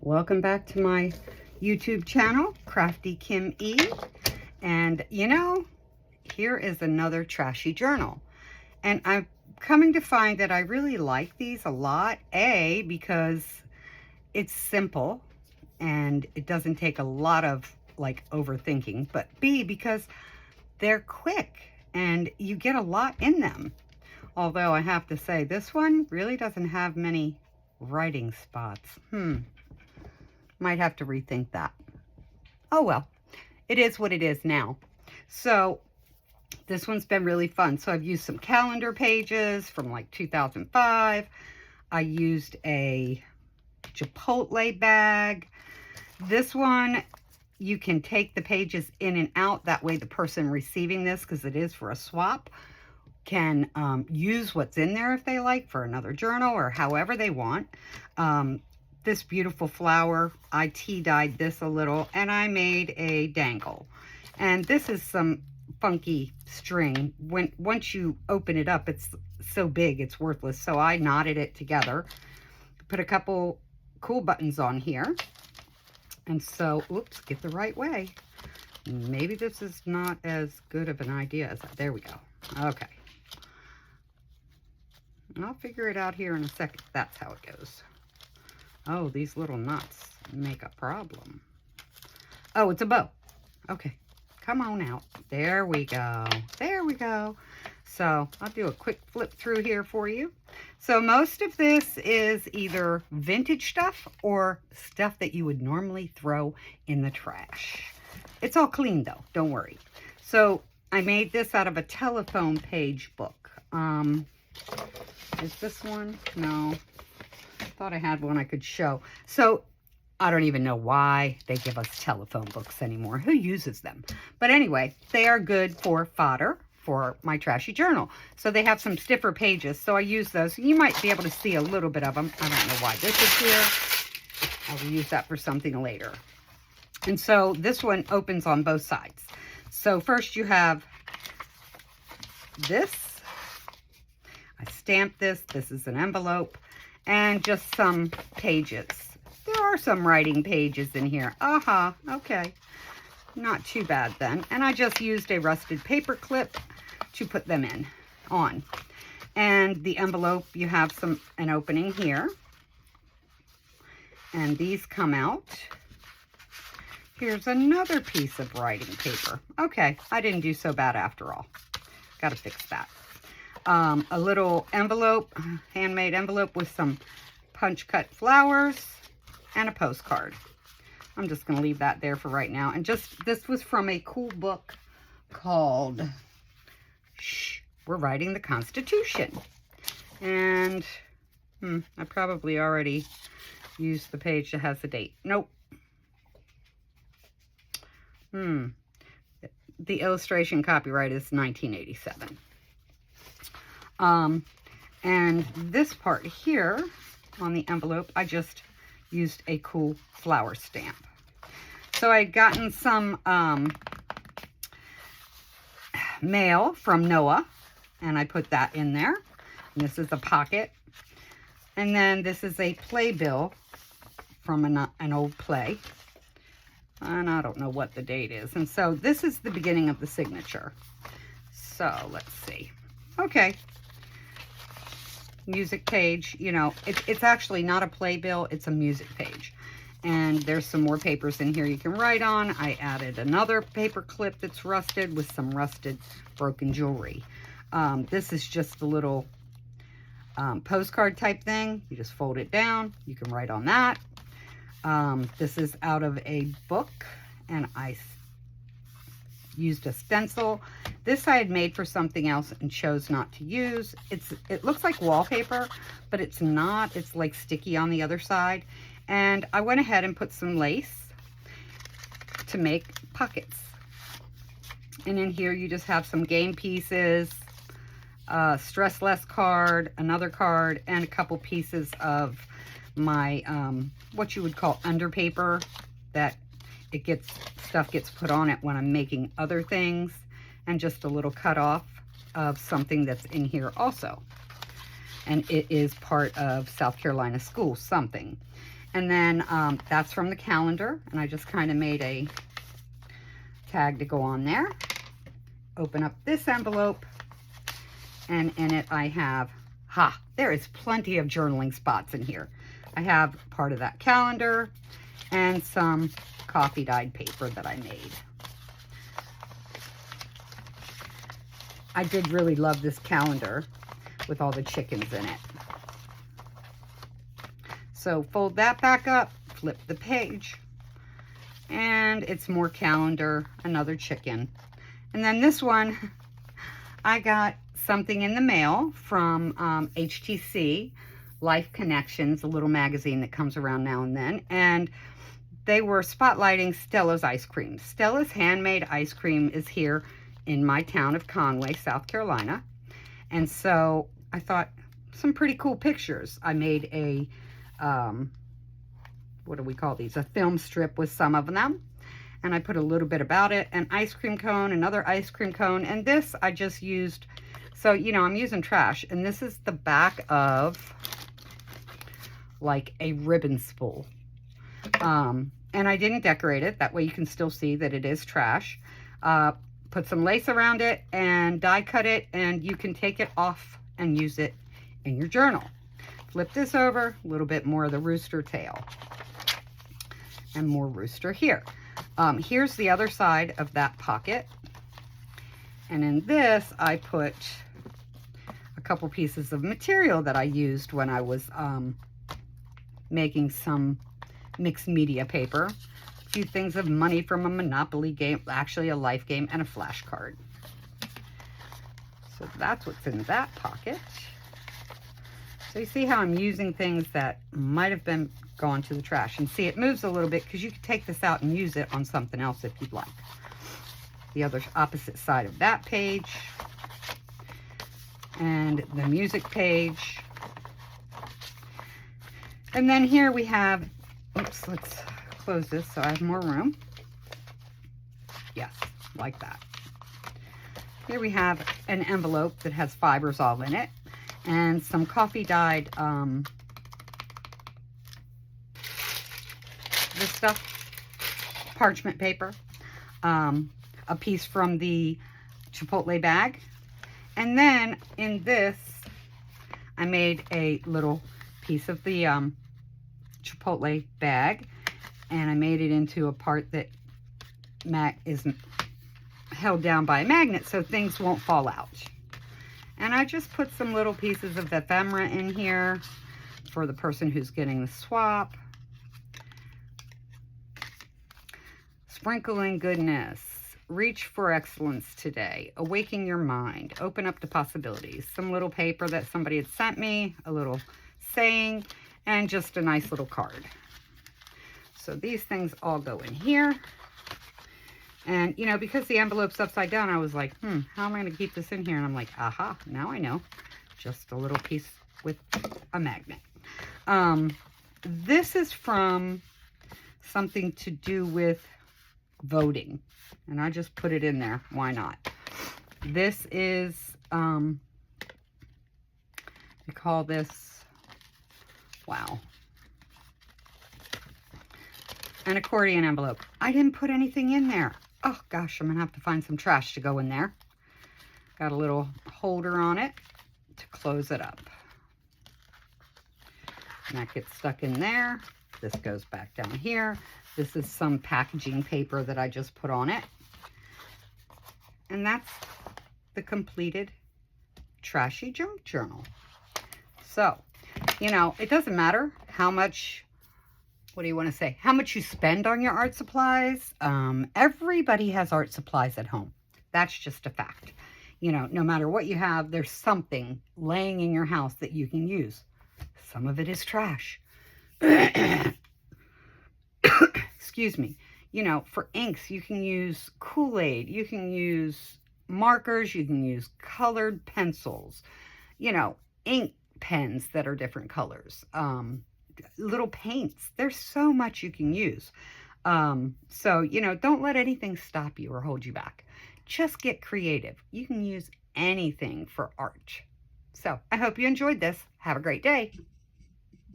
Welcome back to my YouTube channel, Crafty Kim E. And here is another trashy journal. And I'm coming to find that I really like these a lot. A, because it's simple and it doesn't take a lot of overthinking. But B, because they're quick and you get a lot in them. Although I have to say, this one really doesn't have many writing spots. Might have to rethink that. Oh well, it is what it is now. So this one's been really fun. So I've used some calendar pages from like 2005. I used a Chipotle bag. This one, you can take the pages in and out. That way the person receiving this, because it is for a swap, can use what's in there if they like for another journal or however they want. This beautiful flower, I tea-dyed this a little, and I made a dangle. And this is some funky string. Once you open it up, it's so big, it's worthless. So I knotted it together, put a couple cool buttons on here. And so, oops, get the right way. Maybe this is not as good of an idea as that. There we go. Okay. I'll figure it out here in a second. That's how it goes. Oh, these little knots make a problem. Oh, it's a bow. Okay, come on out. There we go. There we go. So I'll do a quick flip through here for you. So most of this is either vintage stuff or stuff that you would normally throw in the trash. It's all clean though, don't worry. So I made this out of a telephone page book. Is this one? No. Thought I had one I could show. So I don't even know why they give us telephone books anymore. Who uses them? But anyway, they are good for fodder for my trashy journal. So they have some stiffer pages. So I use those. You might be able to see a little bit of them. I don't know why this is here. I will use that for something later. And so this one opens on both sides. So first you have this. I stamped this. This is an envelope. And just some pages. There are some writing pages in here. Okay. Not too bad then. And I just used a rusted paper clip to put them on. And the envelope, you have an opening here. And these come out. Here's another piece of writing paper. Okay, I didn't do so bad after all. Got to fix that. A little envelope, handmade envelope with some punch cut flowers and a postcard. I'm just going to leave that there for right now. And this was from a cool book called We're Writing the Constitution. And I probably already used the page that has the date. Nope. The illustration copyright is 1987. And this part here on the envelope, I just used a cool flower stamp. So I'd gotten some mail from Noah, and I put that in there. And this is a pocket. And then this is a playbill from an old play. And I don't know what the date is. And so this is the beginning of the signature. So let's see. Okay. Music page, it's actually not a playbill, it's a music page. And there's some more papers in here you can write on. I added another paper clip that's rusted with some rusted broken jewelry. This is just a little postcard type thing. You just fold it down, you can write on that. This is out of a book, and I used a stencil. This I had made for something else and chose not to use. It looks like wallpaper, but it's not. It's like sticky on the other side. And I went ahead and put some lace to make pockets. And in here you just have some game pieces, stress less card, another card, and a couple pieces of my what you would call underpaper that stuff gets put on it when I'm making other things, and just a little cut off of something that's in here also. And it is part of South Carolina school something. And then that's from the calendar, and I just kind of made a tag to go on there. Open up this envelope, and in it I have, there is plenty of journaling spots in here. I have part of that calendar and some coffee dyed paper that I made. I did really love this calendar with all the chickens in it. So fold that back up, flip the page, and it's more calendar, another chicken. And then this one, I got something in the mail from HTC, Life Connections, a little magazine that comes around now and then. And they were spotlighting Stella's ice cream. Stella's handmade ice cream is here in my town of Conway, South Carolina. And so I thought, some pretty cool pictures. I made a what do we call these? A film strip with some of them. And I put a little bit about it, an ice cream cone, another ice cream cone. And this I just used, so, you know, I'm using trash. And this is the back of like a ribbon spool. And I didn't decorate it. That way you can still see that it is trash. Put some lace around it and die cut it, and you can take it off and use it in your journal. Flip this over, a little bit more of the rooster tail. And more rooster here. Here's the other side of that pocket. And in this, I put a couple pieces of material that I used when I was making some mixed media paper. A few things of money from a Monopoly game, actually a life game, and a flashcard. So that's what's in that pocket. So you see how I'm using things that might have been gone to the trash. And see, it moves a little bit because you can take this out and use it on something else if you'd like. The other opposite side of that page. And the music page. And then here we have, oops, let's close this so I have more room. Yes, like that. Here we have an envelope that has fibers all in it. And some coffee dyed, this stuff, parchment paper, a piece from the Chipotle bag. And then in this, I made a little piece of the Chipotle bag, and I made it into a part that is held down by a magnet so things won't fall out. And I just put some little pieces of ephemera in here for the person who's getting the swap. Sprinkling goodness. Reach for excellence today. Awaken your mind. Open up to possibilities. Some little paper that somebody had sent me. A little saying. And just a nice little card. So these things all go in here. And, you know, because the envelope's upside down, I was like, how am I going to keep this in here? And I'm like, aha, now I know. Just a little piece with a magnet. This is from something to do with voting. And I just put it in there. Why not? This is, we call this, wow, an accordion envelope. I didn't put anything in there. Oh gosh, I'm gonna have to find some trash to go in there. Got a little holder on it to close it up. And that gets stuck in there. This goes back down here. This is some packaging paper that I just put on it. And that's the completed Trashy Junk Journal. So, you know, it doesn't matter how much, what do you want to say? How much you spend on your art supplies. Everybody has art supplies at home. That's just a fact. You know, no matter what you have, there's something laying in your house that you can use. Some of it is trash. Excuse me. You know, for inks, you can use Kool-Aid. You can use markers. You can use colored pencils. You know, ink pens that are different colors. Little paints. There's so much you can use. So, you know, don't let anything stop you or hold you back. Just get creative. You can use anything for art. So, I hope you enjoyed this. Have a great day.